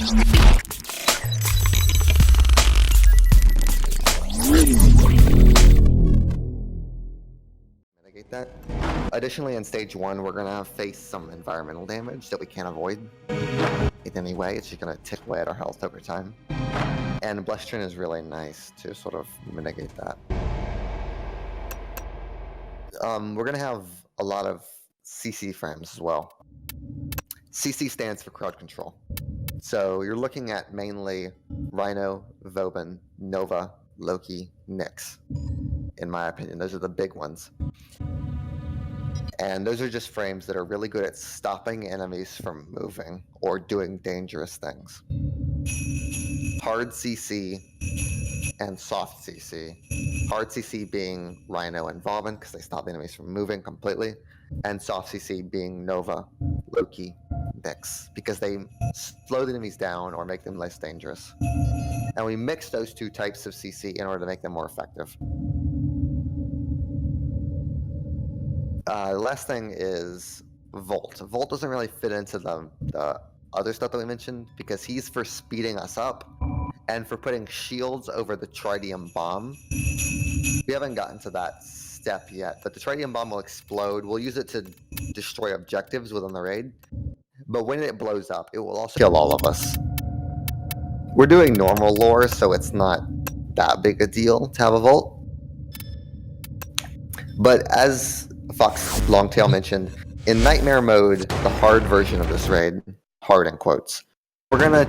Mitigate that. Additionally, in stage 1, we're gonna face some environmental damage that we can't avoid in any way. It's just gonna tick away at our health over time. And Blustrin is really nice to sort of mitigate that. We're gonna have a lot of CC frames as well. CC stands for crowd control. So you're looking at mainly Rhino, Vauban, Nova, Loki, Nyx. In my opinion, those are the big ones. And those are just frames that are really good at stopping enemies from moving or doing dangerous things. Hard CC and soft CC. Hard CC being Rhino and Vauban because they stop enemies from moving completely, and soft CC being Nova, Loki, Nyx because they slow the enemies down or make them less dangerous. And we mix those two types of CC in order to make them more effective. The last thing is Volt. Volt doesn't really fit into the other stuff that we mentioned because he's for speeding us up and for putting shields over the Tritium Bomb. We haven't gotten to that step yet, but the Tritium Bomb will explode. We'll use it to destroy objectives within the raid, but when it blows up, it will also kill all of us. We're doing normal lore, so it's not that big a deal to have a Volt. But as Fox Longtail mentioned, in Nightmare mode, the hard version of this raid, hard in quotes, we're gonna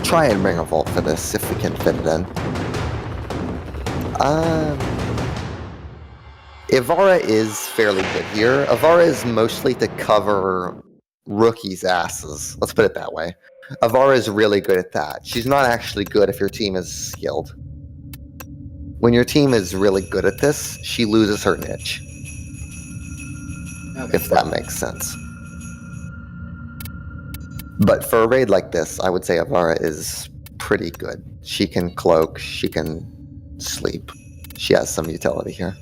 try and bring a Volt for this if we can fit it in. Ivara is fairly good here. Ivara is mostly to cover rookies' asses. Let's put it that way. Ivara is really good at that. She's not actually good if your team is skilled. When your team is really good at this, she loses her niche. Okay. If that makes sense. But for a raid like this, I would say Ivara is pretty good. She can cloak, she can sleep. She has some utility here.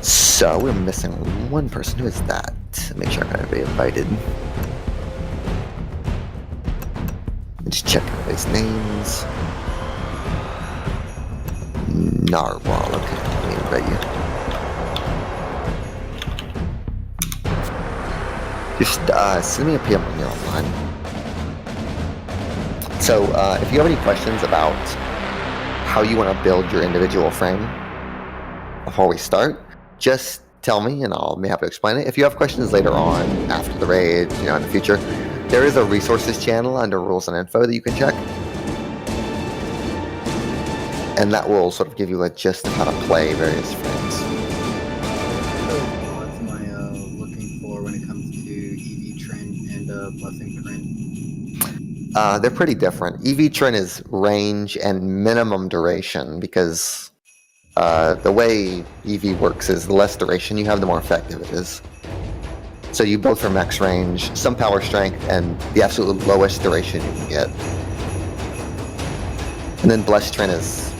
So we're missing one person. Who is that? Make sure I'm going to be invited. Let's check everybody's names. Narwhal. Okay, let me invite you. Just send me a PM when you're online. So if you have any questions about how you want to build your individual frame before we start, just tell me and I'll be happy to explain it. If you have questions later on after the raid, in the future, there is a resources channel under rules and info that you can check. And that will sort of give you a gist of how to play various frames. So what am I looking for when it comes to EV Trin and Blessing Trin? They're pretty different. EV Trin is range and minimum duration because the way EV works is the less duration you have, the more effective it is. So you build for max range, some power strength, and the absolute lowest duration you can get. And then Blessed Trin is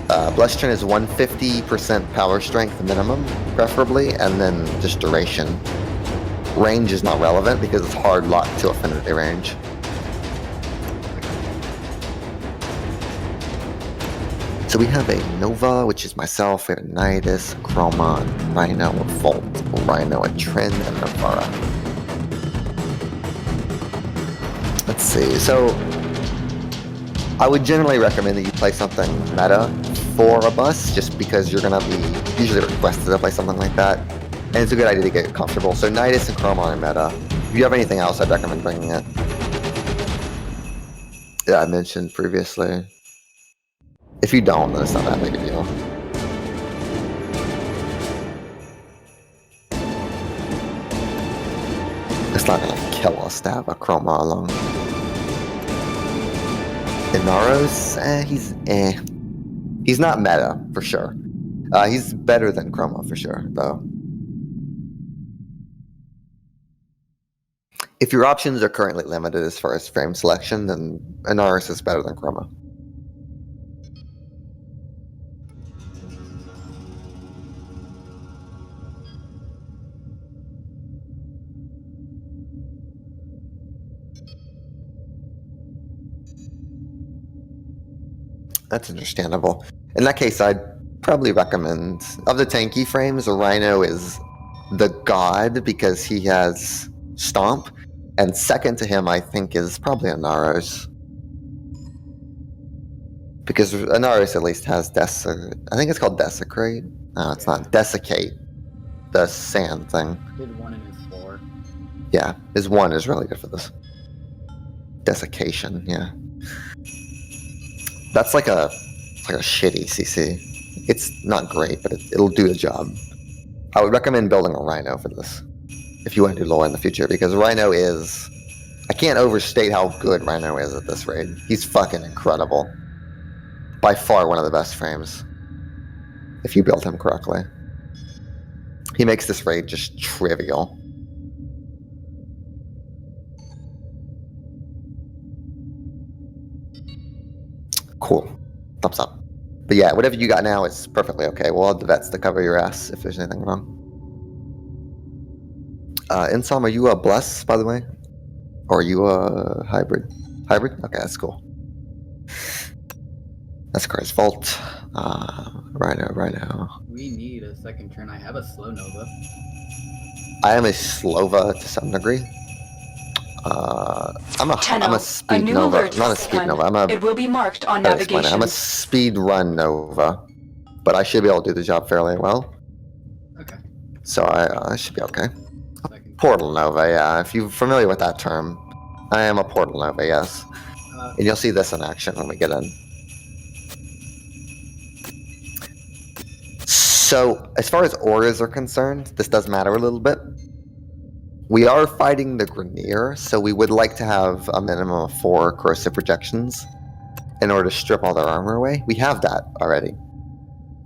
150% power strength minimum, preferably, and then just duration. Range is not relevant because it's hard locked to affinity range. So we have a Nova, which is myself, we have a Nidus, Chroma, Rhino, a Volt, a Rhino, a Trin, and a Ivara. Let's see, so I would generally recommend that you play something meta for a bus, just because you're going to be usually requested to play something like that, and it's a good idea to get comfortable. So Nidus and Chroma are meta. If you have anything else, I'd recommend bringing it. Yeah, I mentioned previously. If you don't, then it's not that big a deal. It's not gonna kill us to have a Chroma alone. Inaros, he's not meta for sure. He's better than Chroma for sure, though. If your options are currently limited as far as frame selection, then Inaros is better than Chroma. That's understandable. In that case, I'd probably recommend, of the tanky frames, a Rhino is the god because he has Stomp, and second to him, I think, is probably a Naros. Because a Naros at least has I think it's called Desecrate. No, it's not. Desiccate. The sand thing. Did 1 in his 4. Yeah, his 1 is really good for this. Desiccation, yeah. That's like a shitty CC. It's not great, but it'll do the job. I would recommend building a Rhino for this if you want to do lore in the future, because Rhino is... I can't overstate how good Rhino is at this raid. He's fucking incredible. By far one of the best frames, if you build him correctly. He makes this raid just trivial. Cool. Thumbs up. But yeah, whatever you got now is perfectly okay. We'll have the vets to cover your ass if there's anything wrong. Insom, are you a Bless, by the way? Or are you a Hybrid? Hybrid? Okay, that's cool. That's Car's fault. Rhino. We need a second turn. I have a slow Nova. I am a Slova to some degree. I'm a speed Nova. Not a speed Nova. It will be marked on navigation. I'm a speed run Nova, but I should be able to do the job fairly well. Okay. So I should be okay. Second. Portal Nova, yeah. If you're familiar with that term, I am a Portal Nova, yes. And you'll see this in action when we get in. So, as far as auras are concerned, this does matter a little bit. We are fighting the Grineer, so we would like to have a minimum of 4 corrosive projections in order to strip all their armor away. We have that already.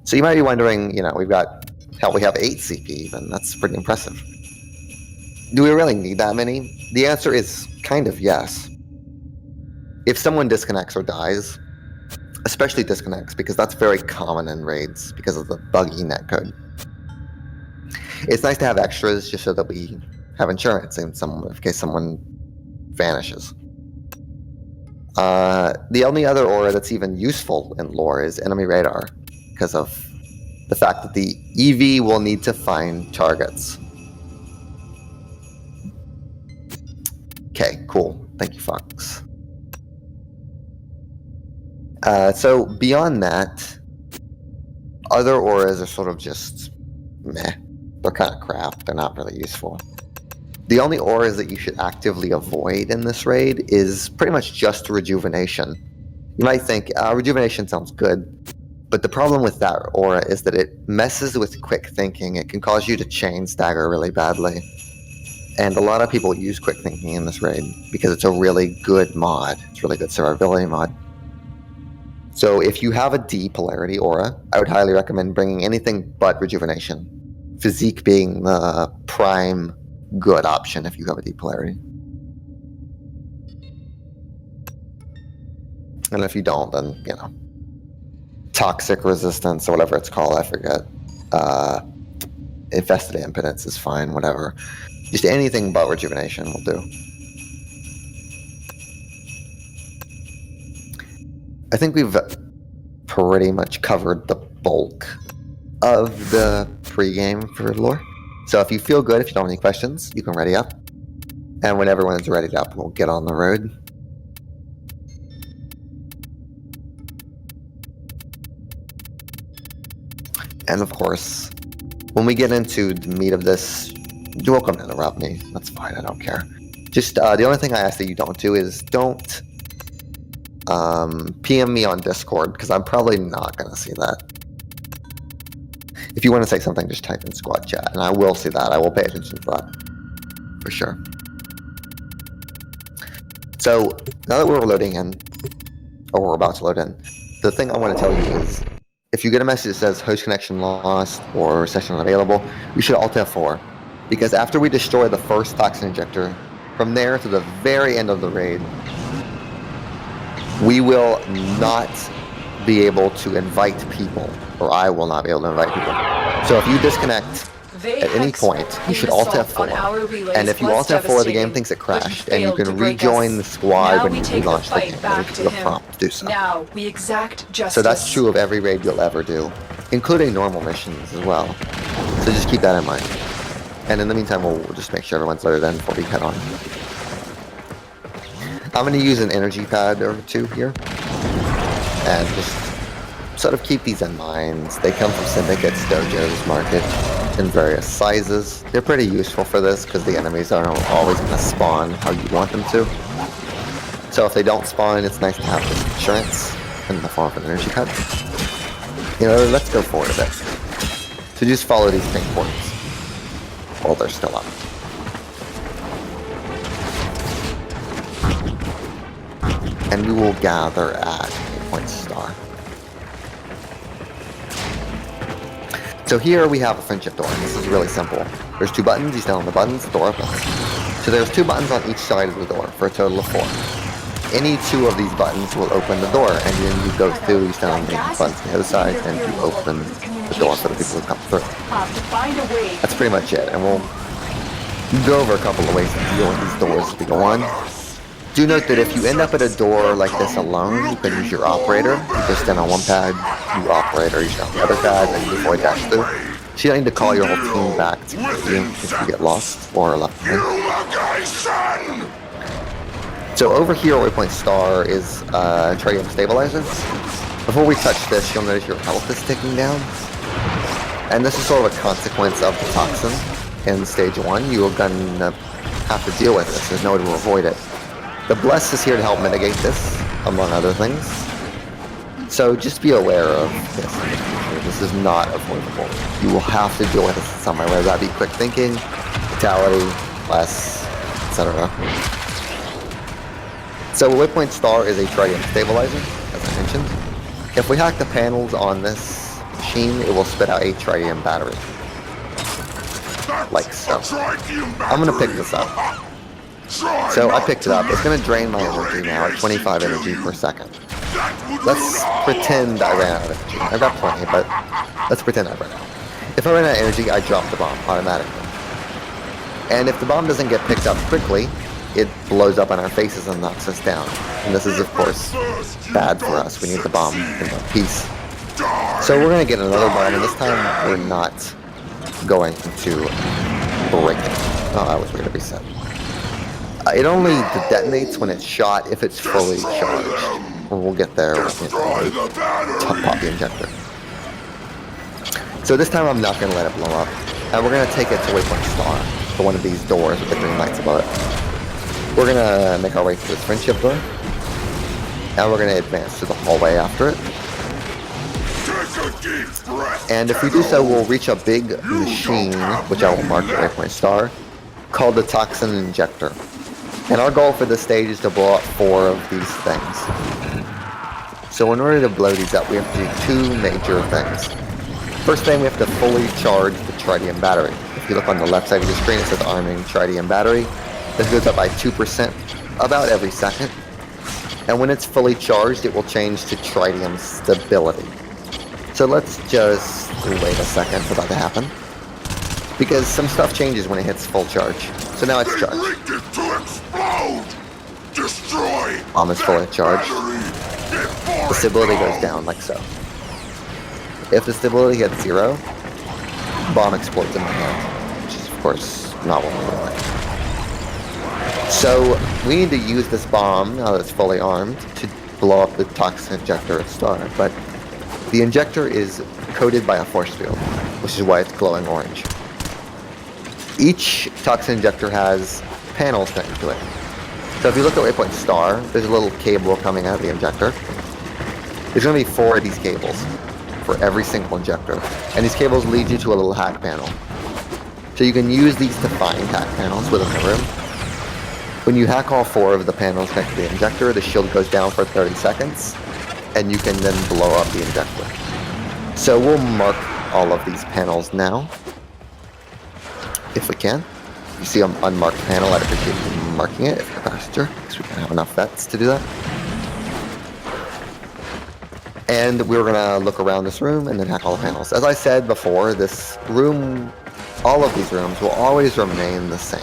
So you might be wondering, we have 8 CP even. That's pretty impressive. Do we really need that many? The answer is kind of yes. If someone disconnects or dies, especially disconnects, because that's very common in raids because of the buggy netcode. It's nice to have extras just so that we have insurance in case someone vanishes. The only other aura that's even useful in lore is enemy radar, because of the fact that the EV will need to find targets. Okay, cool. Thank you, Fox. So beyond that, other auras are sort of just meh. They're kind of crap. They're not really useful. The only auras that you should actively avoid in this raid is pretty much just Rejuvenation. You might think, Rejuvenation sounds good, but the problem with that aura is that it messes with quick thinking. It can cause you to chain stagger really badly. And a lot of people use quick thinking in this raid because it's a really good mod. It's a really good survivability mod. So if you have a D polarity aura, I would highly recommend bringing anything but Rejuvenation. Physique being the prime good option if you have a D polarity. And if you don't, then, toxic resistance or whatever it's called, I forget. Infested impotence is fine, whatever. Just anything but Rejuvenation will do. I think we've pretty much covered the bulk of the pregame for lore. So if you feel good, if you don't have any questions, you can ready up. And when everyone's readied up, we'll get on the road. And of course, when we get into the meat of this, you're welcome to interrupt me. That's fine, I don't care. Just the only thing I ask that you don't do is don't PM me on Discord, because I'm probably not going to see that. If you want to say something, just type in squad chat, and I will see that. I will pay attention to that, for sure. So, now that we're loading in, or we're about to load in, the thing I want to tell you is, if you get a message that says host connection lost or session unavailable, you should Alt F4, because after we destroy the first toxin injector, from there to the very end of the raid, we will not be able to invite people, or I will not be able to invite people. So if you disconnect Vay at any Hek's point, you should alt assault on F4. our relays And if you was alt F4, the game devastating, thinks it but he crashed, and you failed to can break rejoin us. the squad Now when we you take the relaunch the fight game. back There's to a him. prompt to do so. Now we exact justice. So that's true of every raid you'll ever do, including normal missions as well. So just keep that in mind. And in the meantime, we'll just make sure everyone's loaded in before we head on. I'm going to use an energy pad or two here. And just sort of keep these in mind. They come from syndicates, dojos, market, in various sizes. They're pretty useful for this because the enemies aren't always going to spawn how you want them to. So if they don't spawn, it's nice to have this insurance in the form of an energy pad. You know, let's go forward a bit. So just follow these pink points while they're still up. And we will gather at Point Star. So here we have a friendship door. This is really simple. There's two buttons, you stand on the buttons, the door opens. So there's two buttons on each side of the door for a total of 4. Any two of these buttons will open the door, and then you go through, you stand on the buttons on the other side, and you open the door for the people who come through. That's pretty much it, and we'll go over a couple of ways to deal with these doors as we go on. Do note that if you end up at a door like this alone, you can use your operator. You just stand on one pad, you operator, you stand on the other pad, and you avoid dash through. So you don't need to call your whole team back to get you if you get lost or left behind. So over here where we point star is Tritium Stabilizer. Before we touch this, you'll notice your health is ticking down. And this is sort of a consequence of the toxin in stage 1. You're gonna have to deal with this. There's no way to avoid it. The Bless is here to help mitigate this, among other things. So just be aware of this in the future. This is not avoidable. You will have to deal with this in some way, whether that be quick thinking, fatality, Bless, etc. So Waypoint Star is a Tritium Stabilizer, as I mentioned. If we hack the panels on this machine, it will spit out a Tritium battery. Like so. I'm going to pick this up. So I picked it up. It's going to drain my energy now at 25 energy per second. Let's pretend I ran out of energy. I've got plenty, but let's pretend I ran out. If I run out of energy, I drop the bomb automatically. And if the bomb doesn't get picked up quickly, it blows up on our faces and knocks us down. And this is, of course, bad for us. We need the bomb in one piece. So we're going to get another bomb, and this time we're not going to break it. Oh, I was going to reset. It only detonates when it's shot if it's fully charged. We'll get there when pop the injector. So this time I'm not going to let it blow up. And we're going to take it to Waypoint Star, to one of these doors with the green lights above it. We're going to make our way to this friendship door. And we're going to advance to the hallway after it. And if we do so, we'll reach a big machine, which I will mark at Waypoint Star, called the Toxin Injector. And our goal for this stage is to blow up 4 of these things. So in order to blow these up, we have to do 2 major things. First thing, we have to fully charge the Tritium battery. If you look on the left side of your screen, it says arming Tritium battery. This goes up by 2% about every second. And when it's fully charged, it will change to Tritium stability. So let's just wait a second for that to happen. Because some stuff changes when it hits full charge. So now it's charged. Bomb is fully charged. The stability goes down like so. If the stability hits 0, bomb explodes in my hand, which is of course not what we want. So we need to use this bomb, now that it's fully armed, to blow up the toxin injector at start. But the injector is coated by a force field, which is why it's glowing orange. Each toxin injector has panels connected to it. So if you look at Waypoint Star, there's a little cable coming out of the injector. There's going to be 4 of these cables for every single injector. And these cables lead you to a little hack panel. So you can use these to find hack panels within the room. When you hack all 4 of the panels connected to the injector, the shield goes down for 30 seconds. And you can then blow up the injector. So we'll mark all of these panels now. If we can. If you see an unmarked panel, I'd appreciate you marking it if you're a passenger, because we don't have enough vets to do that. And we're going to look around this room and then hack all the panels. As I said before, this room all of these rooms will always remain the same.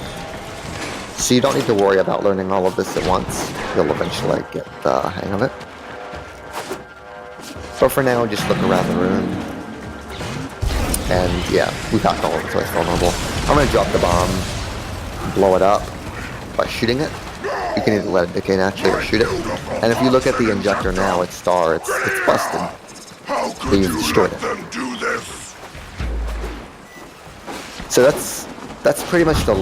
So you don't need to worry about learning all of this at once. You'll eventually get the hang of it. But for now, just look around the room. And yeah, we got all of it, so it's vulnerable. I'm going to drop the bomb, blow it up by shooting it. You can either let it decay naturally or shoot it. And if you look at the injector now, it's star, it's busted. So you've destroyed it. So that's pretty much the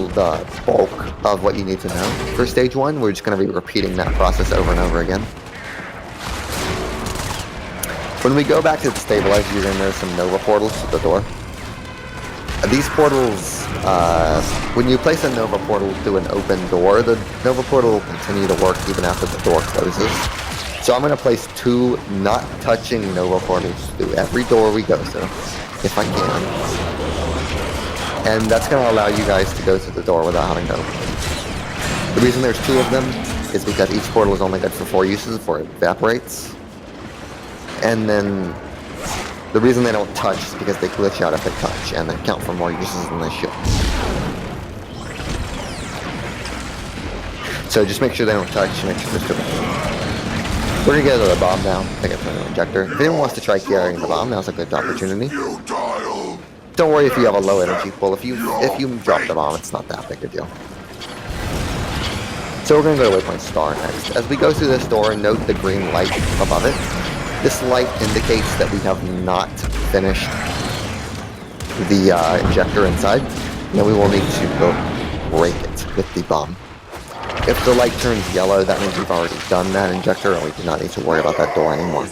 bulk of what you need to know for stage 1. We're just going to be repeating that process over and over again. When we go back to the stabilizer, you're going to notice some Nova portals to the door. These portals, when you place a Nova portal through an open door, the Nova portal will continue to work even after the door closes. So I'm going to place 2 not touching Nova portals through every door we go through, if I can. And that's going to allow you guys to go through the door without having to open it. The reason there's 2 of them is because each portal is only good for 4 uses before it evaporates. And then the reason they don't touch is because they glitch out if they touch, and they count for more uses than they should. So just make sure they don't touch, make sure they're still. We're gonna get the bomb now. Take it from the injector. If anyone wants to try carrying the bomb, now's a good opportunity. Don't worry if you have a low energy pool. If you drop the bomb, it's not that big a deal. So we're gonna go to waypoint star next. As we go through this door, note the green light above it. This light indicates that we have not finished the injector inside, and we will need to go break it with the bomb. If the light turns yellow, that means we've already done that injector, and we do not need to worry about that door anymore.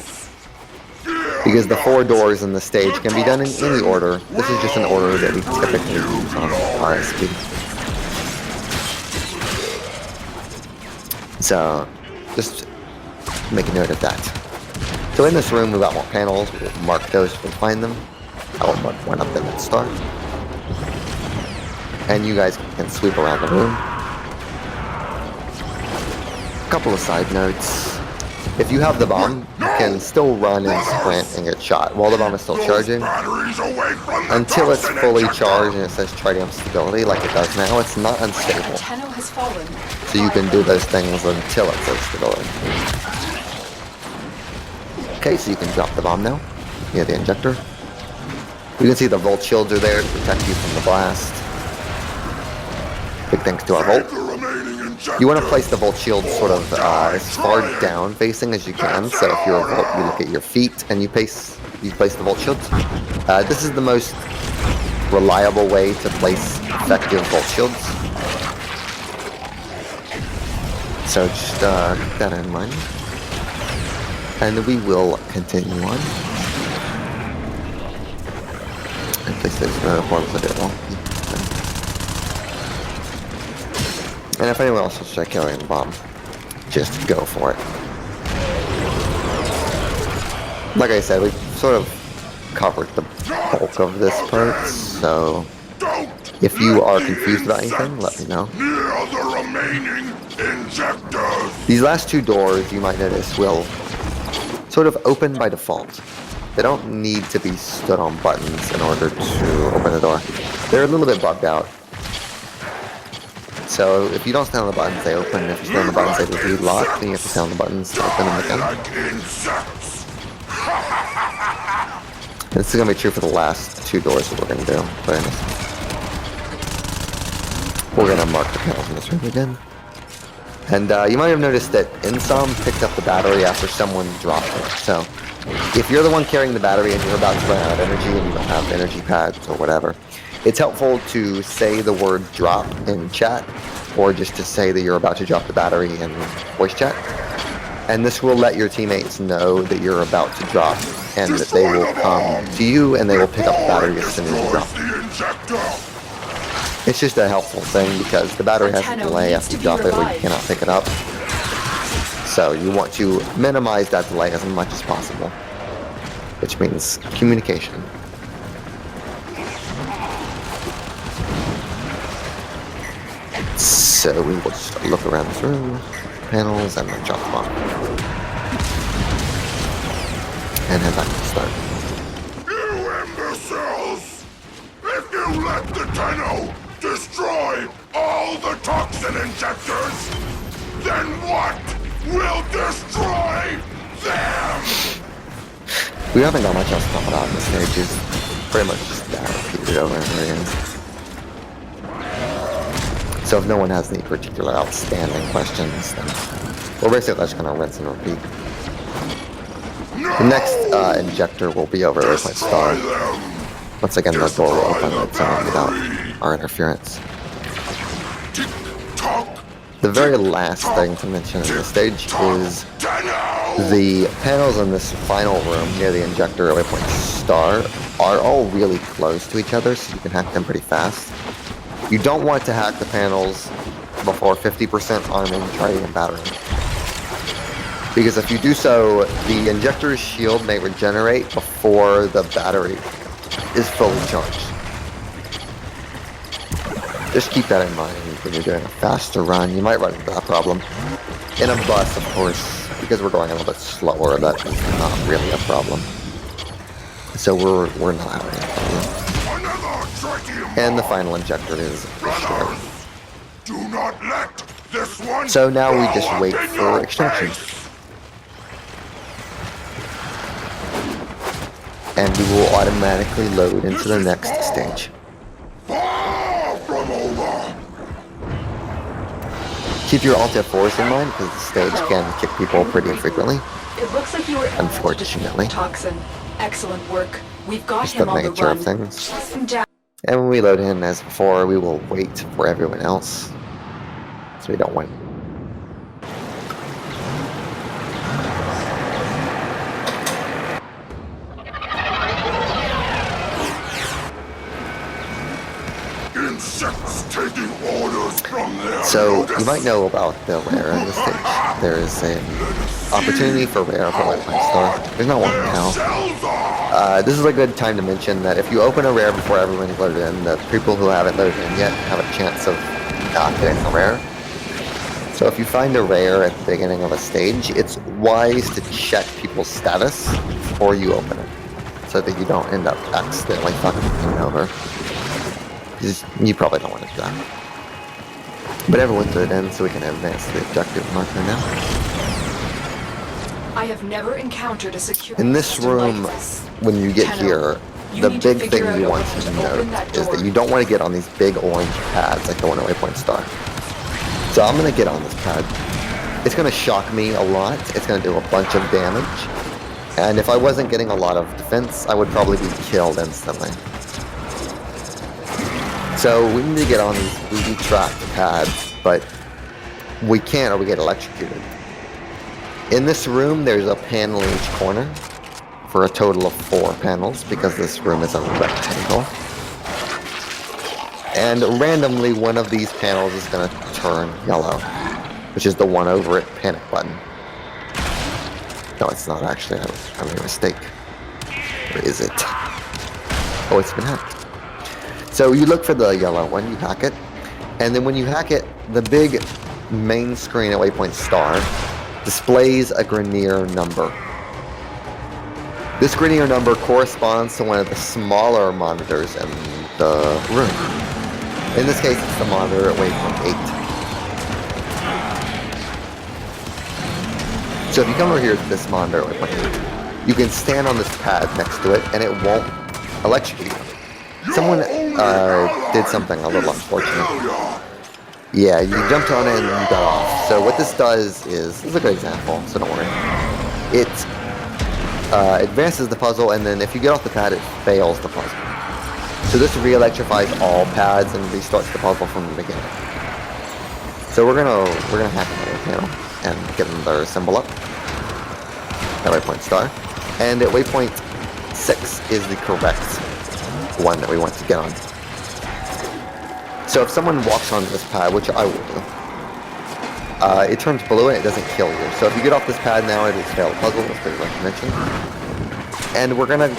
Because the 4 doors in the stage can be done in any order. This is just an order that we typically use on RSP. So, just make a note of that. So in this room, we've got more panels. We'll mark those if we find them. I will mark one of them at start. And you guys can sweep around the room. A couple of side notes. If you have the bomb, you can still run and sprint and get shot while the bomb is still charging. Until it's fully charged and it says Tridium stability like it does now, it's not unstable. Tenno has fallen. So you can do those things until it says stability. Okay, so you can drop the bomb now. Near the injector. You can see the Volt shields are there to protect you from the blast. Big thanks to our Volt. You want to place the Volt shield sort of as far down facing as you can. So if you're a Volt, you look at your feet and you place the Volt shields. This is the most reliable way to place effective Volt shields. So just keep that in mind. And we will continue on. And place those portals a bit long. And if anyone else wants to try carrying the bomb, just go for it. Like I said, we've sort of covered the bulk of this part, so if you are confused about anything, let me know. These last 2 doors, you might notice, will sort of open by default. They don't need to be stood on buttons in order to open the door. They're a little bit bugged out. So if you don't stand on the buttons, they open. If you stand on the buttons, they will be locked. Then you have to stand on the buttons to open them again. And this is going to be true for the last 2 doors that we're going to do. We're going to mark the panels in this room again. And you might have noticed that Insom picked up the battery after someone dropped it. So if you're the one carrying the battery and you're about to run out of energy and you don't have energy pads or whatever, it's helpful to say the word drop in chat, or just to say that you're about to drop the battery in voice chat. And this will let your teammates know that you're about to drop, and that they will come to you and they will pick up the battery as soon as you drop. It's just a helpful thing because the battery has a delay after you drop it where you cannot pick it up. So you want to minimize that delay as much as possible, which means communication. So we will just look around this room, panels, and then drop the bomb. And head back to the start. You imbeciles! If you let the Tenno, destroy all the toxin injectors! Then what will destroy them? We haven't got much else to talk about in this stage. It's pretty much just that repeated over and over again. So if no one has any particular outstanding questions, then we're basically just gonna rinse and repeat. The next injector will be over at Waypoint Star. Once again, the door will open its own without our interference. The very last thing to mention in this stage is the panels in this final room near the injector at Waypoint Star are all really close to each other, so you can hack them pretty fast. You don't want to hack the panels before 50% arming, charging, and battering. Because if you do so, the injector's shield may regenerate before the battery is fully charged. Just keep that in mind when you're doing a faster run. You might run into that problem. In a bus, of course, because we're going a little bit slower, that is not really a problem. So we're not having a problem. And the final injector is destroyed. Do not let this one So now we just wait for extraction. And we will automatically load into the next stage. Far from over. Keep your Alt F4s in mind because the stage can kick people pretty infrequently. It looks like you were Unfortunately. Toxin. Excellent work. We've got Just him the on the nature run. of things. Chase him down. And when we load in as before, we will wait for everyone else so we don't win. Insects taking orders from their So Lotus. you might know about the rare in this stage. There is an opportunity for rare for Waypoint Star. There's not one now. This is a good time to mention that if you open a rare before everyone's loaded in, the people who haven't loaded in yet have a chance of not getting a rare. So if you find a rare at the beginning of a stage, it's wise to check people's status before you open it, so that you don't end up accidentally fucking it over. You probably don't want to do that. But everyone's loaded in, so we can advance the objective marker now. I have never encountered a security In this system room, like this. when you get Tenno, here, you the need to big figure thing out you a want way to to note open that is door. that you don't want to get on these big orange pads like the one at Waypoint Star. So I'm going to get on this pad. It's going to shock me a lot. It's going to do a bunch of damage. And if I wasn't getting a lot of defense, I would probably be killed instantly. So we need to get on these booby-trapped pads, but we can't or we get electrocuted. In this room, there's a panel in each corner for a total of 4 panels because this room is a rectangle. And randomly, one of these panels is going to turn yellow, which is the one over it panic button. No, it's not actually. I made a mistake. Or is it? Oh, it's been hacked. So you look for the yellow one, you hack it, and then when you hack it, the big main screen at Waypoint Star displays a Grineer number. This Grineer number corresponds to one of the smaller monitors in the room. In this case, it's the monitor at Waypoint 8. So if you come over here to this monitor at Waypoint 8, you can stand on this pad next to it, and it won't electrocute you. Someone did something a little unfortunate. Yeah, you jumped on it and you got off. So what this does is, this is a good example, so don't worry. It advances the puzzle, and then if you get off the pad, it fails the puzzle. So this re-electrifies all pads and restarts the puzzle from the beginning. So we're gonna hack another panel and get another symbol up at Waypoint Star, and at Waypoint 6 is the correct one that we want to get on. So if someone walks onto this pad, which I will do, it turns blue and it doesn't kill you. So if you get off this pad now, it will fail the puzzle, as pretty much mentioned. And we're gonna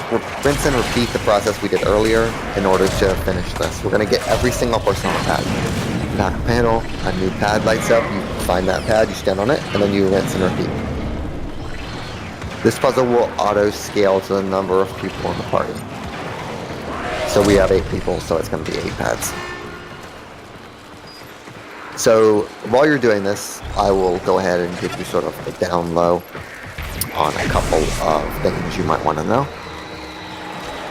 rinse and repeat the process we did earlier in order to finish this. We're gonna get every single person on the pad. Knock a panel, a new pad lights up, you find that pad, you stand on it, and then you rinse and repeat. This puzzle will auto-scale to the number of people in the party. So we have 8 people, so it's going to be 8 pads. So while you're doing this, I will go ahead and give you sort of a down low on a couple of things you might want to know.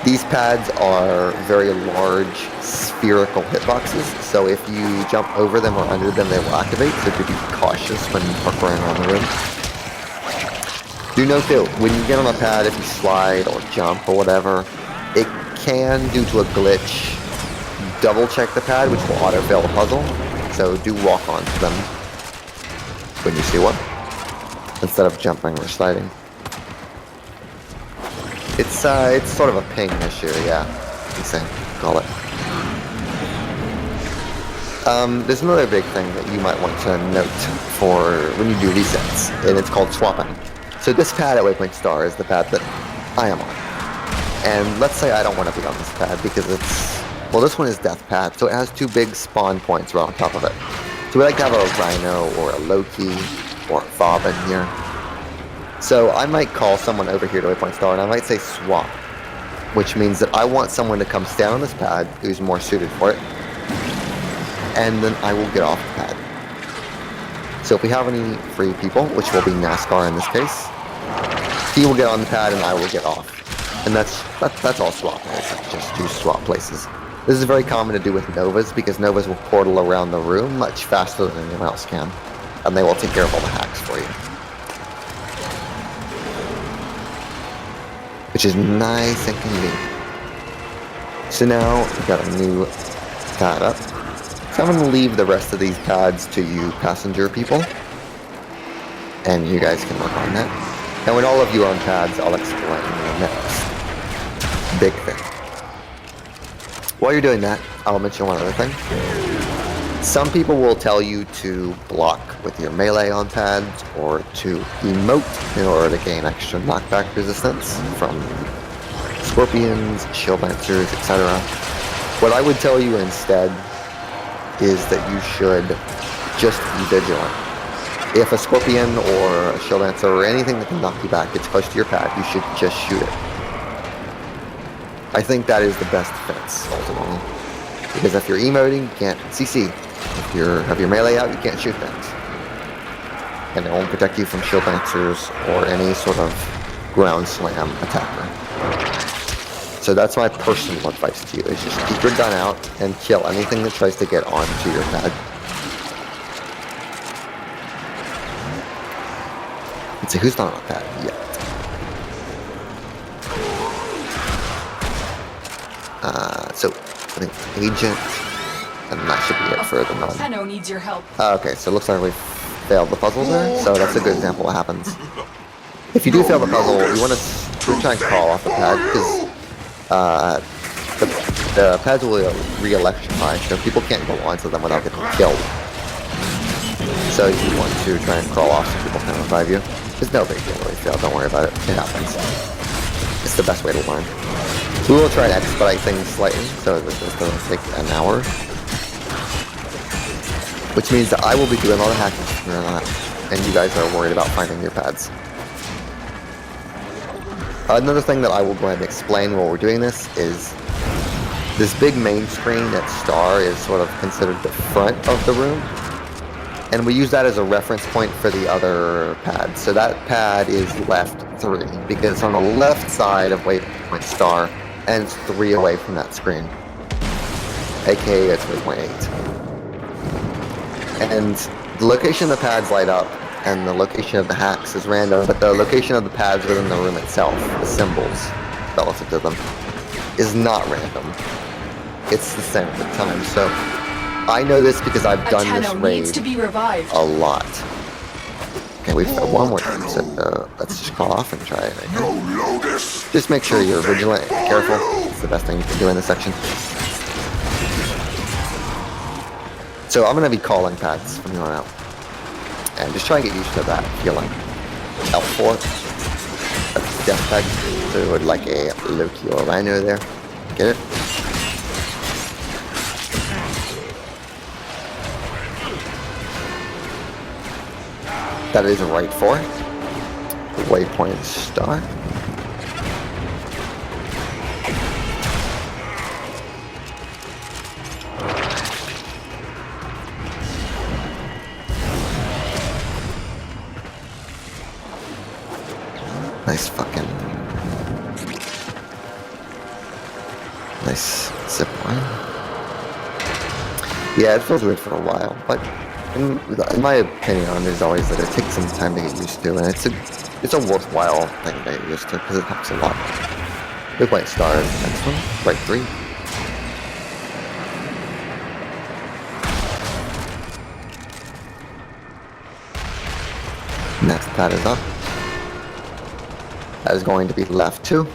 These pads are very large spherical hitboxes, so if you jump over them or under them, they will activate, so do be cautious when parkouring around the room. Do note that when you get on a pad, if you slide or jump or whatever, it can, due to a glitch, double check the pad, which will auto-fail the puzzle, so do walk onto them when you see one, instead of jumping or sliding. It's sort of a ping issue, yeah, you say, call it. There's another big thing that you might want to note for when you do resets, and it's called swapping. So this pad at Waypoint Star is the pad that I am on. And let's say I don't want to be on this pad because it's, well, this one is Death Pad, so it has 2 big spawn points right on top of it. So we like to have a Rhino or a Loki or a Fob in here. So I might call someone over here to Waypoint Star and I might say swap, which means that I want someone to come stand on this pad who's more suited for it, and then I will get off the pad. So if we have any free people, which will be NASCAR in this case, he will get on the pad and I will get off. And that's all swap is, just 2 swap places. This is very common to do with Novas because Novas will portal around the room much faster than anyone else can, and they will take care of all the hacks for you. Which is nice and convenient. So now we've got a new pad up. So I'm going to leave the rest of these pads to you passenger people, and you guys can work on that. And when all of you are on pads, I'll explain the next big thing. While you're doing that, I'll mention one other thing. Some people will tell you to block with your melee on pads or to emote in order to gain extra knockback resistance from scorpions, shield lancers, etc. What I would tell you instead is that you should just be vigilant. If a scorpion or a shield lancer or anything that can knock you back gets close to your pad, you should just shoot it. I think that is the best defense, ultimately. Because if you're emoting, you can't CC. If you have your melee out, you can't shoot things. And it won't protect you from shield lancers or any sort of ground slam attacker. So that's my personal advice to you, is just keep your gun out and kill anything that tries to get onto your pad. Let's see, who's not on pad yet? So, I think Agent, and that should be it for the moment. Tenno needs your help. Okay, so it looks like we've failed the puzzle there, so that's a good example of what happens. If you do fail the puzzle, you want to try and crawl off the pad, because the pads will re-electrify, so people can't go onto them without getting killed. So you want to try and crawl off so people can revive you. It's no big deal if you fail, don't worry about it, it happens. It's the best way to learn. We will try to expedite things slightly, so this doesn't take an hour. Which means that I will be doing all the hacking from here on out, and you guys are worried about finding your pads. Another thing that I will go ahead and explain while we're doing this is this big main screen at Star is sort of considered the front of the room, and we use that as a reference point for the other pads. So that pad is left 3 because it's on the left side of Waypoint Star, and it's 3 away from that screen, aka it's 3.8. And the location of the pads light up, and the location of the hacks is random, but the location of the pads within the room itself, the symbols relative to them, is not random. It's the same every time. So I know this because I've done this raid needs to be revived. a lot. Okay, we've got one more thing, so let's just call off and try it right No now. Lotus. Just make sure you're vigilant and careful. It's the best thing you can do in this section. So I'm going to be calling pads from here on out. And just try and get used to that feeling. L4. That's death pad. So like a Loki or a Rhino there. Get it? That is right 4. Waypoint Star. Nice fucking... Nice zip line. Yeah, it feels weird for a while, but in my opinion on it is always that it takes some time to get used to, and it's a worthwhile thing to get used to, because it helps a lot. Big white star is the next one. Right 3. Next pad is up. That is going to be left 2.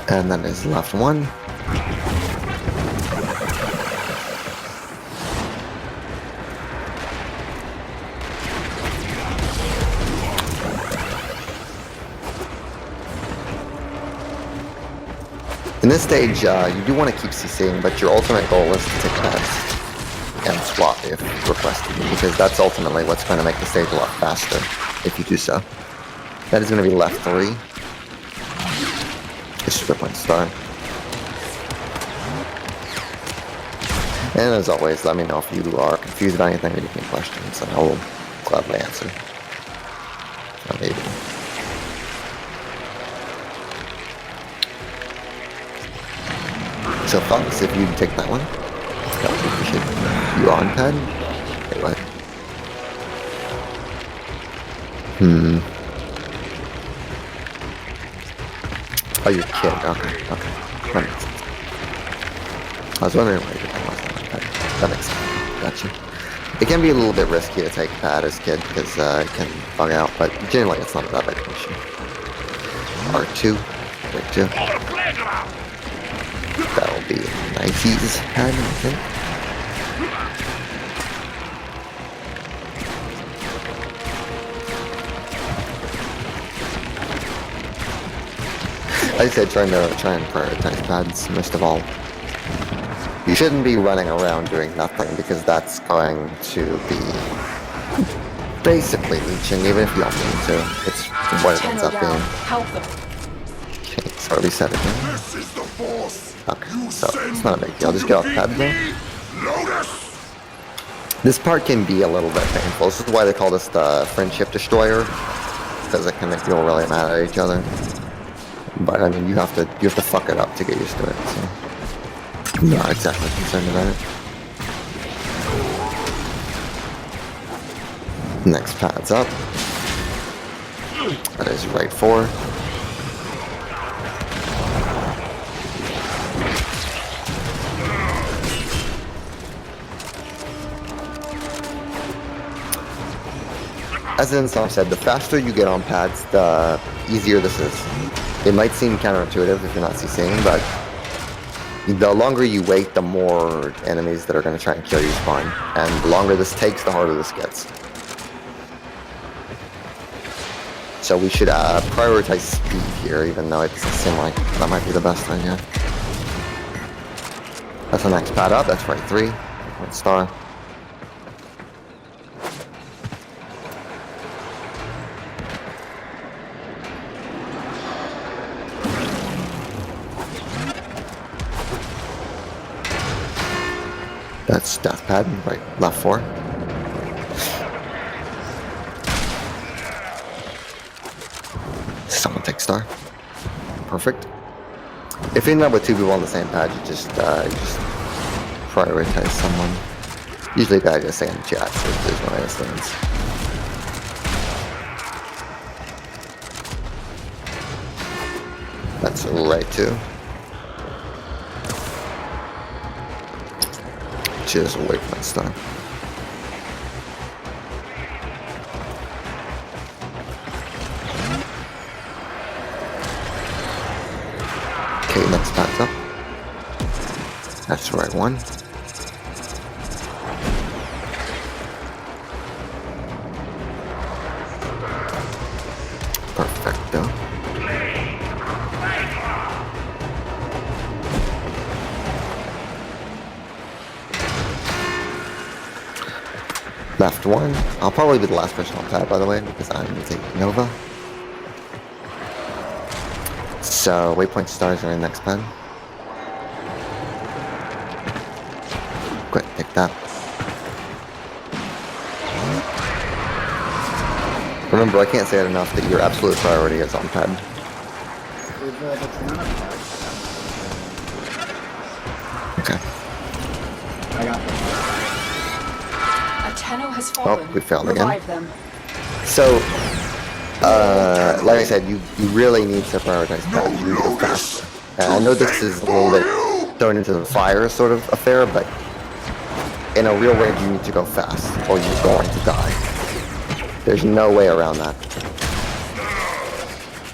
And then is left 1. In this stage, you do want to keep CCing, but your ultimate goal is to take pads and swap if requested, because that's ultimately what's going to make the stage a lot faster if you do so. That is going to be left 3. Just strip one star. And as always, let me know if you are confused about anything or you have any questions, and I will gladly answer. Maybe. So Fox, if you take that one, that would be appreciated. You on pad? Wait, what? Oh, you're kidding. Okay. That makes sense. I was wondering why you did that. That makes sense. Gotcha. It can be a little bit risky to take pad as kid because it can bug out, but generally it's not that big of an issue. R2. Wait, 2. That will be 90s pad, I think. Like I said, try and prioritize pads most of all. You shouldn't be running around doing nothing because that's going to be basically leeching, even if you don't mean to. It's what it ends up being. Help them. Okay, so reset again. This is the force. Okay, so it's not a big deal. Just get off pad there. Lotus. This part can be a little bit painful. This is why they call this the friendship destroyer, because it can make people really mad at each other. But I mean, you have to fuck it up to get used to it. So I'm not exactly concerned about it. Next pad's up. That is right 4. As Insom said, the faster you get on pads, the easier this is. It might seem counterintuitive if you're not CCing, but the longer you wait, the more enemies that are going to try and kill you spawn. And the longer this takes, the harder this gets. So we should prioritize speed here, even though it doesn't seem like that might be the best idea. That's the next pad up, that's right 3. 1 star. That's death pad, right, left 4. Someone take star. Perfect. If you end up with 2 people on the same pad, you just prioritize someone. Usually, guys just say in the chat, so there's no instance. That's right 2. Just wait for that star. Okay, next pad's up. That's the right 1. Perfecto. Left 1. I'll probably be the last person on pad, by the way, because I'm going to take Nova. So waypoint stars are in next pad. Quick, take that. Remember, I can't say it enough that your absolute priority is on pad. Is the Tenno back? Okay. I got them. A Tenno has fallen. We failed again. Revive them. So, like I said, you really need to prioritize pad. You need to go fast. I know this is a little bit thrown into the fire sort of affair, but in a real raid, you need to go fast, or you're going to die. There's no way around that.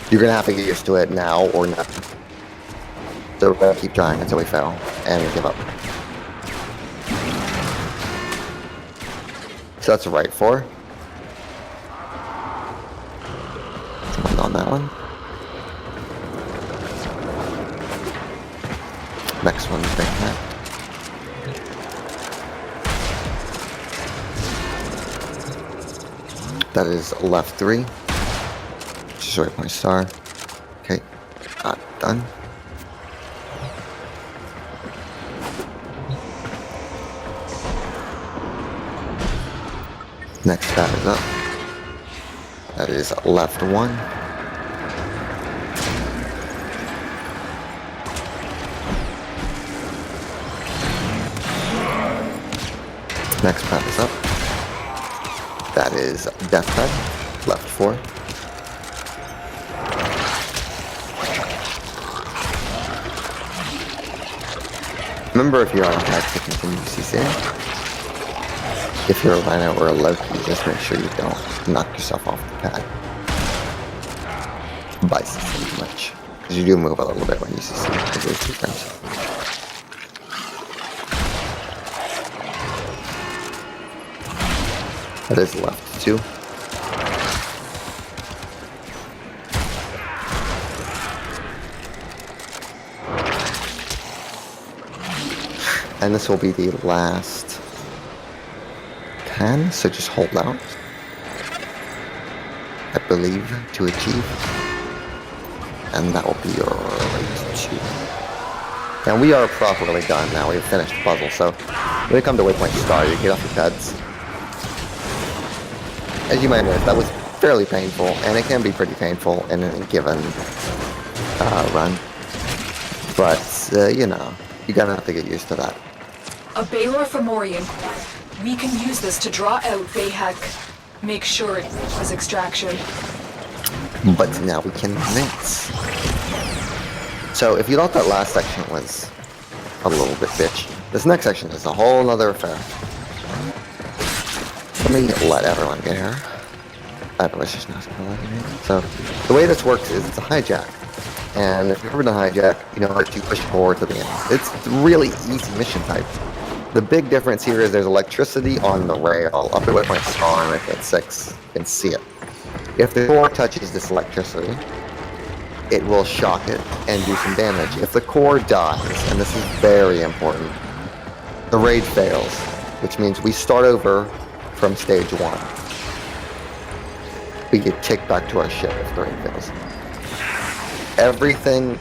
You're gonna have to get used to it now or never. So we're gonna keep trying until we fail and we give up. So that's right 4. Someone on that one. Next one's Vay Hek. That is left 3. Just wait my star. Okay, done. Next pad is up. That is left 1. Next pad is up. That is death pad, left 4. Remember, if you're on pad to continue CCing. If you're a Rhino or a Loki, just make sure you don't knock yourself off the pad by CCing much. Because you do move a little bit when you CC with those 2 frames. That is left 2. And this will be the last 10, so just hold out. I believe to achieve. And that will be your 2. And we are properly done now. We've finished the puzzle, so when you come to waypoint star, you get off your pads. As you might notice, that was fairly painful, and it can be pretty painful in a given run. But, you know, you're gonna have to get used to that. A Baylor Fomorian. We can use this to draw out Vay Hek. Make sure it was extraction. But now we can mince. So if you thought that last section was a little bit bitch, this next section is a whole nother affair. Let me let everyone get here. I was just not gonna let me. So the way this works is it's a hijack. And if you've ever done hijack, you know that you push forward to the end. It's a really easy mission type. The big difference here is there's electricity on the rail. Up at waypoint star and at 6, you can see it. If the core touches this electricity, it will shock it and do some damage. If the core dies, and this is very important, the raid fails, which means we start over from stage 1. We get kicked back to our ship if the raid fails. Everything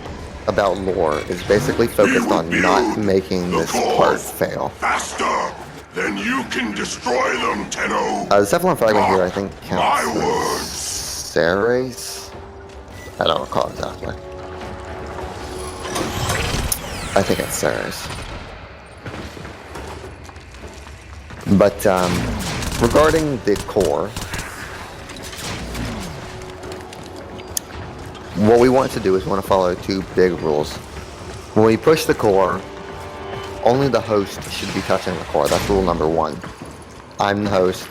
about lore is basically focused on not making this part fail. Faster than you can destroy them, Tenno. The Cephalon fragment here, I think, counts My as words. Ceres? I don't recall exactly. I think it's Ceres. But, regarding the core, what we want to do is we want to follow 2 big rules. When we push the core, only the host should be touching the core. That's rule number 1. I'm the host,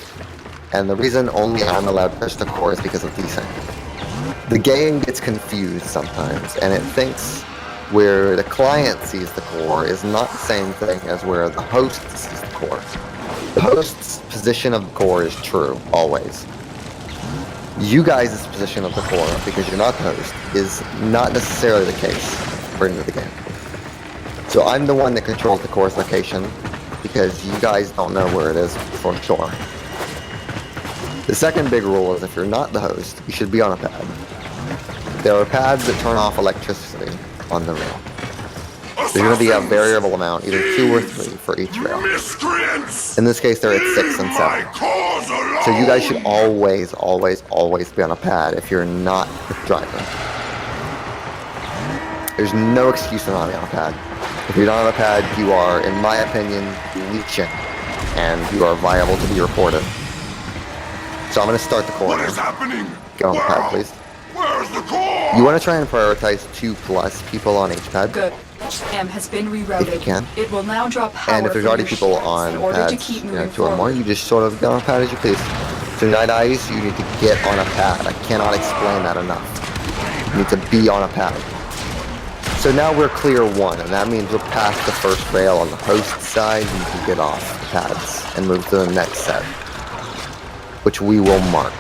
and the reason only I'm allowed to push the core is because of desync. The game gets confused sometimes, and it thinks where the client sees the core is not the same thing as where the host sees the core. The host's position of the core is true, always. You guys' position of the core, because you're not the host, is not necessarily the case according to the game. So I'm the one that controls the core's location, because you guys don't know where it is for sure. The second big rule is if you're not the host, you should be on a pad. There are pads that turn off electricity on the rail. There's going to be a variable amount, either 2 or 3 for each rail. Miscreants! In this case, they're at 6 and 7. So you guys should always, always, always be on a pad if you're not the driver. There's no excuse to not be on a pad. If you're not on a pad, you are, in my opinion, leeching, and you are viable to be reported. So I'm going to start the corridor. What is happening? Get on the pad, please. Where's the core? You want to try and prioritize 2+ people on each pad. Good. M has been rerouted. If you can. It will now drop power And if there's from already your people shields on in order to pads, keep you know, moving 2 or more, forward. you just sort of get on a pad as you please. So Night Eyes, you need to get on a pad. I cannot explain that enough. You need to be on a pad. So now we're clear 1, and that means we're past the first rail on the host side, and you can get off the pads and move to the next set, which we will mark.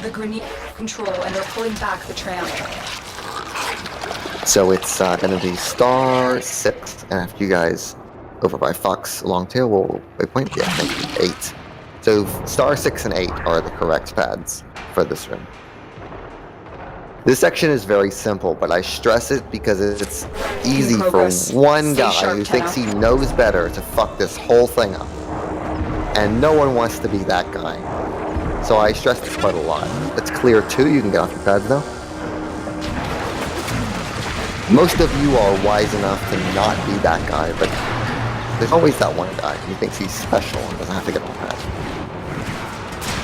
The Grineer control and are pulling back the tram. So it's going to be star 6, and after you guys over by Fox Longtail will waypoint, yeah, thank you, 8. So star 6 and 8 are the correct pads for this room. This section is very simple, but I stress it because it's easy for one Stay guy sharp, who thinks Tenno. he knows better to fuck this whole thing up. And no one wants to be that guy. So I stress this quite a lot. It's clear 2, you can get off your pads now. Most of you are wise enough to not be that guy, but there's always that one guy who thinks he's special and doesn't have to get on the pad.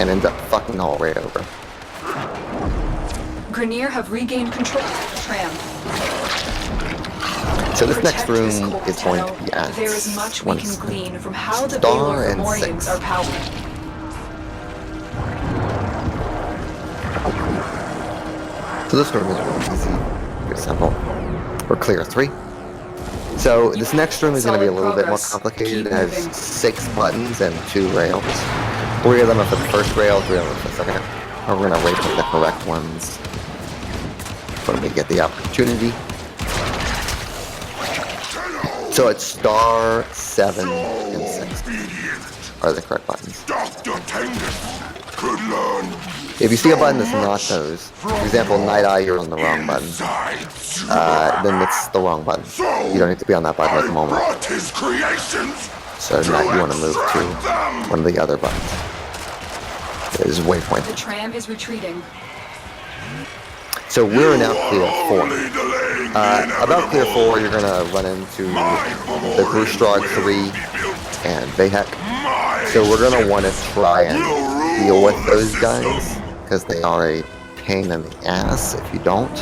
And ends up fucking all right over. Grineer have regained control of the tram. So this next Protect this room core, is going to Tenno. be at There is much we can glean from how the star Baylor and Memorians 6. are powered. So this room is really easy, very simple. We're clear 3. So this next room is going to be a little bit more Solid progress. complicated. Keep It has moving. 6 buttons and 2 rails. 3 of them are for the first rail, 3 of them are for the second. And we're going to wait for the correct ones when we get the opportunity. So it's star 7 and 6 are the correct buttons. Dr. Tengus could learn. If you see a button that's not those, for example, Night Eye, you're on the wrong button. Then it's the wrong button. You don't need to be on that button at the moment. Brought his creations. So now you want to move to one of the other buttons. It is waypoint. The tram is retreating. So we're now clear 4. About clear 4, you're gonna run into the Grustrog 3 and Vay Hek. So we're gonna want to try and deal with those guys because they are a pain in the ass if you don't.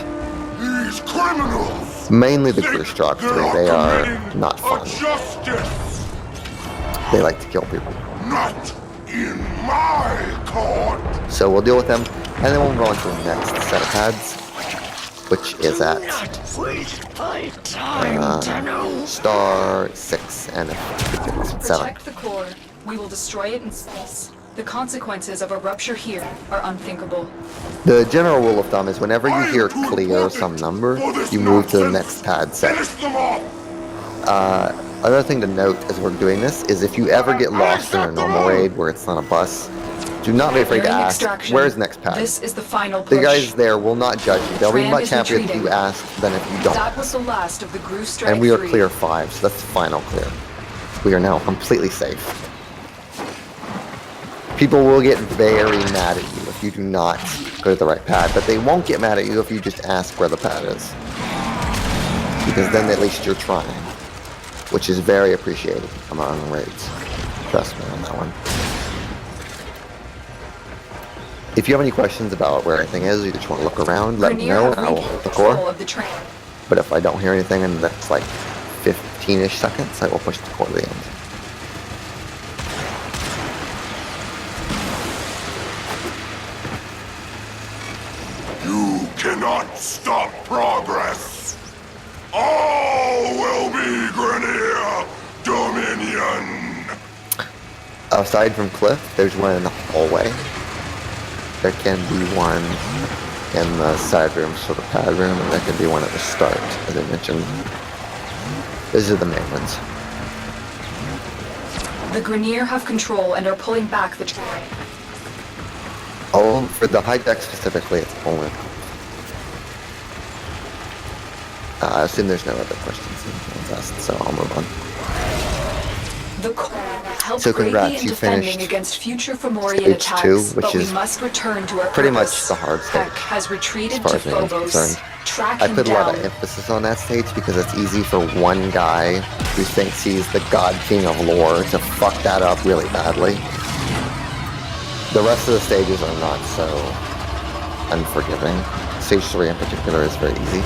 These criminals. Mainly the Grustrog 3. They are not fun. Justice. They like to kill people. Not in my court. So we'll deal with them, and then we'll go on to the next set of pads, which is at star 6 and 7. Protect the core. We will destroy it in space. The consequences of a rupture here are unthinkable. The general rule of thumb is whenever you hear clear some number, you move to the next pad set. Finish them off. Another thing to note as we're doing this is if you ever get lost in a normal raid where it's not a bus, do not be afraid to During ask, extraction, where's the next pad? This is the final push. The guys there will not judge you. They'll be Tram much is happier if retreating. you ask than if you don't. That was the last of the Gru Strike And we are 3. clear 5, so that's the final clear. We are now completely safe. People will get very mad at you if you do not go to the right pad, but they won't get mad at you if you just ask where the pad is. Because then at least you're trying, which is very appreciated among raids. Trust me on that one. If you have any questions about where anything is, you just want to look around, let me Grineer know, have and I will regained hold the control core. of the tram. But if I don't hear anything in the next like 15-ish seconds, I will push the core to the end. You cannot stop progress. All will be Grineer Dominion. Aside from Cliff, there's one in the hallway. There can be one in the side room, sort of pad room, and there can be one at the start, as I mentioned. These are the main ones. The Grineer have control and are pulling back the tram. Oh, for the hijack specifically, it's only. I assume there's no other questions asked, so I'll move on. The core helps So greatly congrats, in you defending finished against future Fomorian stage attacks, 2, which but we is must return to our pretty much purpose. the hard stage, Hek has retreated as far to as I'm Phobos. concerned. Track I him put a lot down. of emphasis on that stage because it's easy for one guy who thinks he's the God King of lore to fuck that up really badly. The rest of the stages are not so unforgiving. Stage 3 in particular is very easy.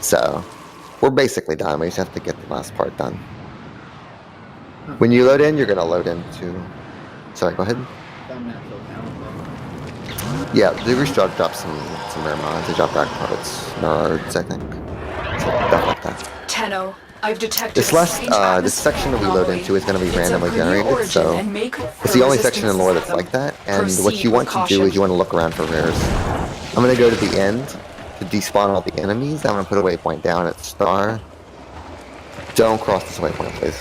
So, we're basically done. We just have to get the last part done. When you load in, you're going to load into... Sorry, go ahead. Found natural talent, Yeah, the Restruct dropped some rare mods. They dropped back parts, nerds, I think. Stuff like that. Tenno, I've detected This this section that we load into is going to be randomly generated, so it's the only section in lore that's like that. And what you want to do is you want to look around for rares. I'm going to go to the end to despawn all the enemies. I'm going to put a waypoint down at star. Don't cross this waypoint, please.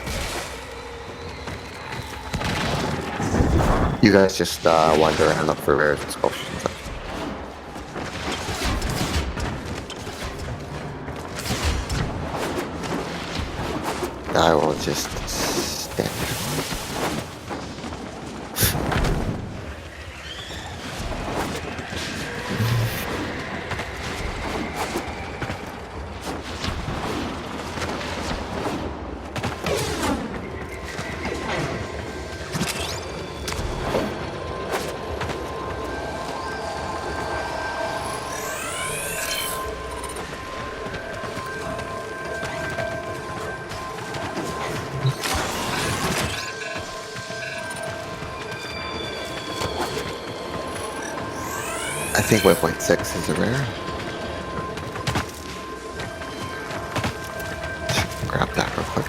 You guys just wander around and look for rares and sculptures and stuff. I will just stand here. I think waypoint 6 is a rare. Grab that real quick.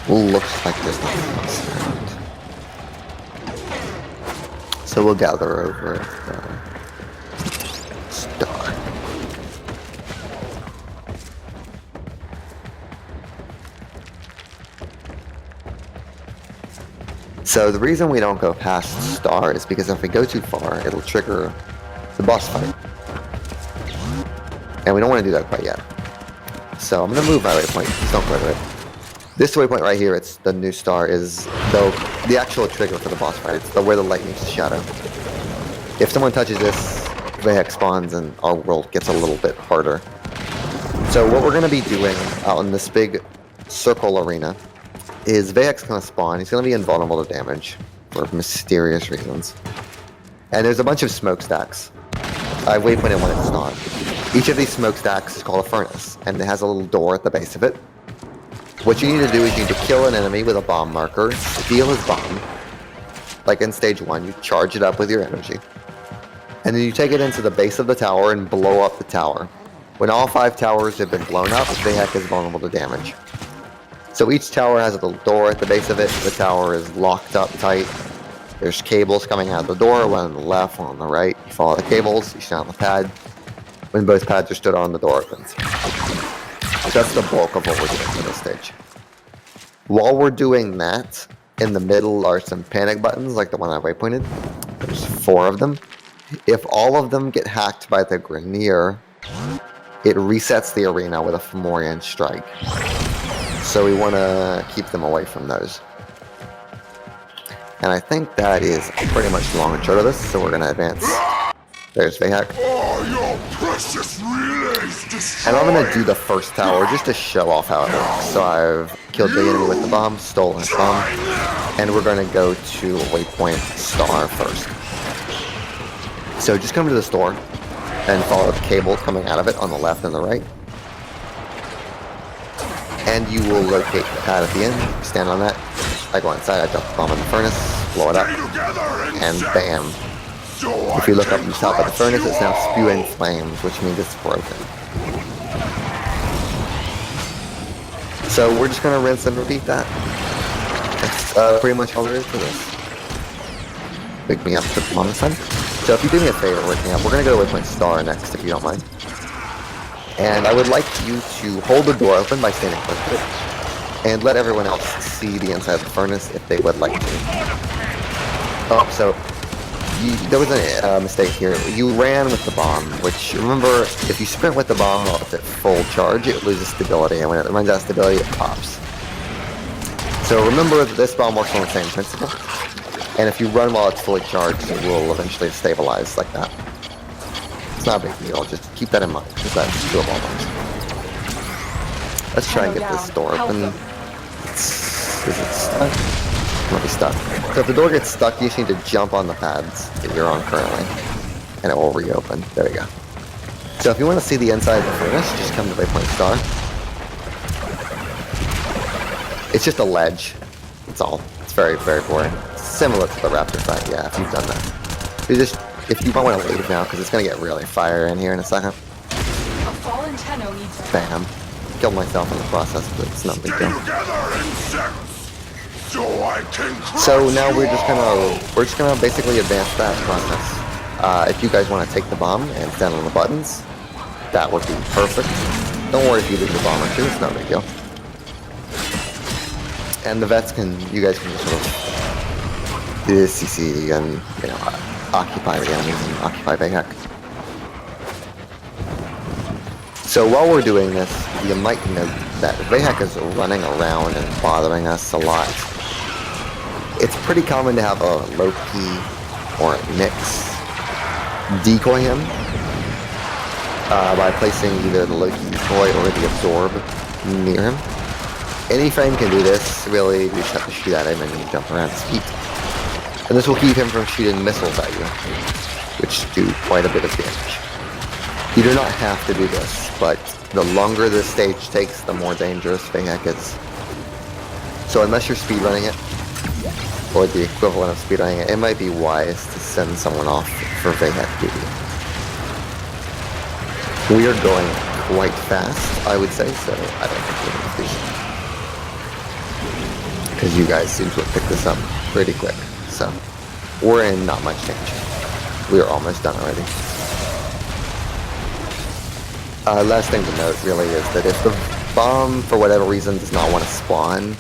Looks like there's nothing else around. So we'll gather over star. So the reason we don't go past star is because if we go too far, it'll trigger the boss fight. And we don't want to do that quite yet. So I'm going to move my waypoint. Just don't quite right. This waypoint right here, it's the new star, is the actual trigger for the boss fight. It's where the light meets the shadow. If someone touches this, Vay Hek spawns and our world gets a little bit harder. So what we're going to be doing out in this big circle arena is Vay Hek's going to spawn. He's going to be invulnerable to damage for mysterious reasons. And there's a bunch of smokestacks. I waypointed when it's not. Each of these smokestacks is called a furnace, and it has a little door at the base of it. What you need to do is you need to kill an enemy with a bomb marker, steal his bomb. Like in stage 1, you charge it up with your energy. And then you take it into the base of the tower and blow up the tower. When all 5 towers have been blown up, Vay Hek is vulnerable to damage. So each tower has a little door at the base of it. The tower is locked up tight. There's cables coming out of the door, one on the left, one on the right. You follow the cables, you stand on the pad. When both pads are stood on, the door opens. So that's the bulk of what we're doing for this stage. While we're doing that, in the middle are some panic buttons, like the one I waypointed. There's 4 of them. If all of them get hacked by the Grineer, it resets the arena with a Fomorian strike. So we want to keep them away from those. And I think that is pretty much the long and short of this, so we're going to advance. There's Vay Hek. Oh, your precious relays destroyed. And I'm going to do the first tower just to show off how it works. So I've killed the enemy with the bomb, stolen his bomb, and we're going to go to waypoint star first. So just come to the store and follow the cables coming out of it on the left and the right. And you will locate the pad at the end, stand on that. I go inside, I drop the bomb in the furnace, blow it up, and bam. If you look up on the top of the furnace, it's now spewing flames, which means it's broken. So we're just going to rinse and repeat that. pretty much all there is to this. Wake me up to the on this time. So if you do me a favor, wake me up. We're gonna go to Waypoint Star next, if you don't mind. And I would like you to hold the door open by standing close to it, and let everyone else see the inside of the furnace if they would like to. Oh, so there was a mistake here. You ran with the bomb, which, remember, if you sprint with the bomb while it's at full charge, it loses stability, and when it runs out of stability, it pops. So remember that this bomb works on the same principle, and if you run while it's fully charged, it will eventually stabilize like that. It's not a big deal, just keep that in mind, because that's two of all bombs. Let's try and get this door open. Is it stuck? It might be stuck. So if the door gets stuck, you just need to jump on the pads that you're on currently, and it will reopen. There we go. So if you want to see the inside of the furnace, just come to Waypoint Star. It's just a ledge. That's all. It's very, very boring. Similar to the Raptor fight, yeah, if you've done that. If you might want to leave now, because it's going to get really fire in here in a second. A fallen Tenno needs... Bam. Killed myself in the process, but it's not a big deal. So now we're just gonna basically advance that process. If you guys want to take the bomb and stand on the buttons, that would be perfect. Don't worry if you lose the bomb or two, it's not a big deal. And the vets you guys can just sort of do this CC and, you know, occupy the enemies and occupy Vay Hek. So while we're doing this, you might note that Vay Hek is running around and bothering us a lot. It's pretty common to have a Loki or a Nyx decoy him by placing either the Loki decoy or the Absorb near him. Any frame can do this, really. You just have to shoot at him and you jump around his feet. And this will keep him from shooting missiles at you, which do quite a bit of damage. You do not have to do this, but the longer this stage takes, the more dangerous Vay Hek is. So unless you're speedrunning it, or the equivalent of speedrunning it, it might be wise to send someone off for Vay Hek duty. We are going quite fast, I would say, so I don't think we're going to do that. Because you guys seem to have picked this up pretty quick, so we're in not much danger. We are almost done already. Last thing to note really is that if the bomb, for whatever reason, does not want to spawn,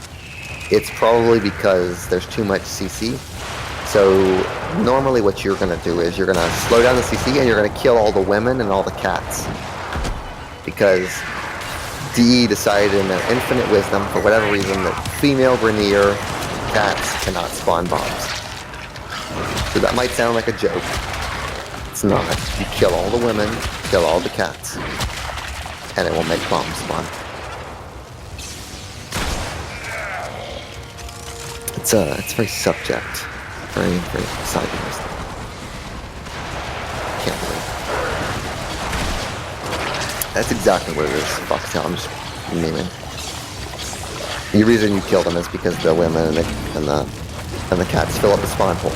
it's probably because there's too much CC. So normally what you're going to do is you're going to slow down the CC and you're going to kill all the women and all the cats. Because DE decided in their infinite wisdom, for whatever reason, that female Grineer cats cannot spawn bombs. So that might sound like a joke. It's not. You kill all the women, kill all the cats, and it will make bombs spawn. It's very subject. Very, very sideways. Can't believe. That's exactly what it is. Foxtail, I'm just memeing. The reason you kill them is because the women and the cats fill up the spawn hole.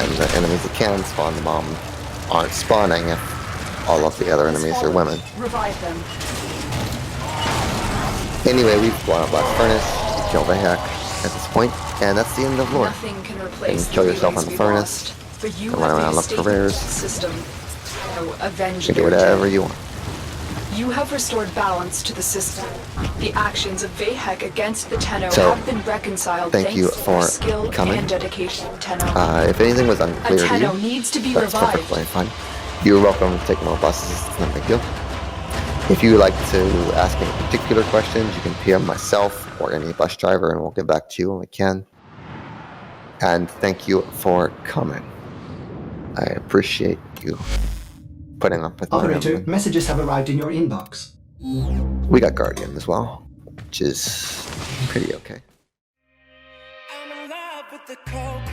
And the enemies that can spawn the bomb aren't spawning if all of the other enemies are women. Revive them. Anyway, we've blown up Blast Furnace, killed Vay Hek at this point, and that's the end of lore. Nothing can replace And kill yourself on the furnace, and run around and look for rares. System. So avenge You can do whatever you want. You have restored balance to the system. The actions of Vay Hek against the Tenno So, have been reconciled thank thanks you to for their skill coming. and dedication. Tenno. If anything was A unclear to Tenno you, needs to be that's revived. perfectly fine. You're welcome to take more buses, it's not a big deal. If you would like to ask any particular questions, you can PM myself or any bus driver and we'll get back to you when we can. And thank you for coming. I appreciate you putting up with Operator, my messages have arrived in your inbox. We got Guardian as well, which is pretty okay. I'm in love with the cold